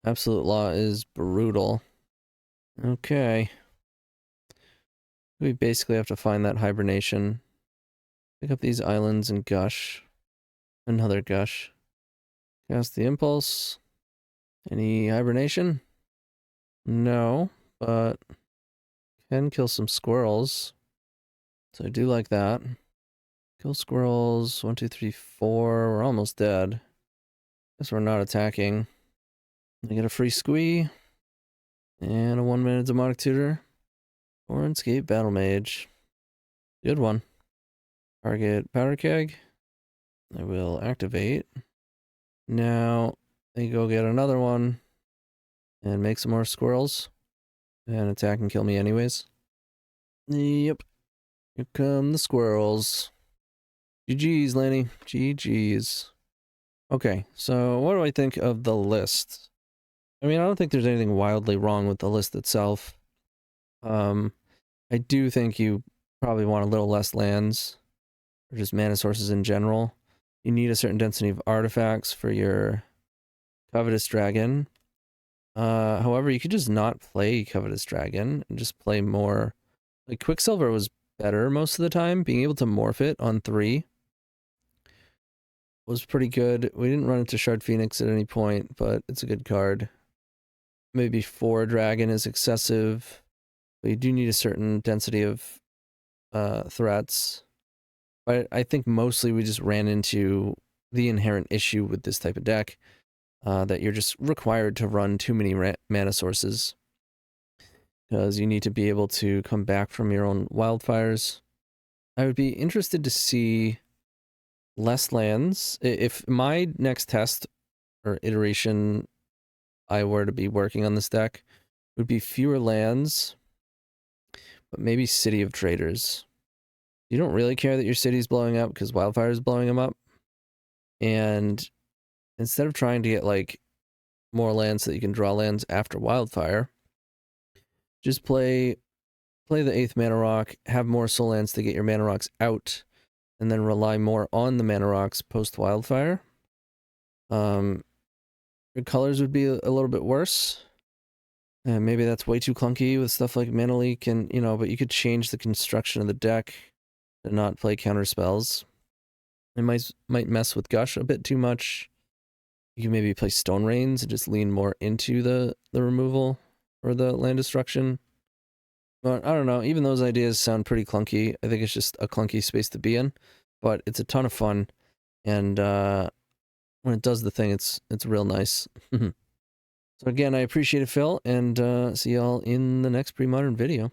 Absolute Law is brutal. Okay. We basically have to find that hibernation. Pick up these islands and Gush. Another Gush. Cast the Impulse. Any hibernation? No, but can kill some squirrels. So I do like that. Kill squirrels. 1, 2, 3, 4. We're almost dead. Guess we're not attacking. I get a free squee. And a 1-minute Demonic Tutor. Hornscape Battle Mage. Good one. Target Powder Keg. I will activate. Now, they go get another one. And make some more squirrels. And attack and kill me anyways. Yep. Here come the squirrels. GG's, Lanny. GG's. Okay, so what do I think of the list? I mean, I don't think there's anything wildly wrong with the list itself. I do think you probably want a little less lands, or just mana sources in general. You need a certain density of artifacts for your Covetous Dragon. However, you could just not play Covetous Dragon and just play more. Like, Quicksilver was better most of the time. Being able to morph it on 3 was pretty good. We didn't run into Shard Phoenix at any point, but it's a good card. Maybe 4 Dragon is excessive, but you do need a certain density of threats. But I think mostly we just ran into the inherent issue with this type of deck, that you're just required to run too many mana sources, because you need to be able to come back from your own wildfires. I would be interested to see less lands. If my next test or iteration I were to be working on this deck, would be fewer lands, but maybe City of Traders. You don't really care that your city's blowing up because wildfire is blowing them up. And instead of trying to get like more lands so that you can draw lands after wildfire, just play the 8th mana rock, have more soul lands to get your mana rocks out, and then rely more on the mana rocks post wildfire. Your colors would be a little bit worse. And maybe that's way too clunky with stuff like Mana Leak, and but you could change the construction of the deck to not play counter spells. It might mess with Gush a bit too much. You can maybe play Stone Rains and just lean more into the removal or the land destruction. But I don't know, even those ideas sound pretty clunky. I think it's just a clunky space to be in, but it's a ton of fun, and when it does the thing, it's real nice. So again, I appreciate it, Phil, and see y'all in the next Premodern video.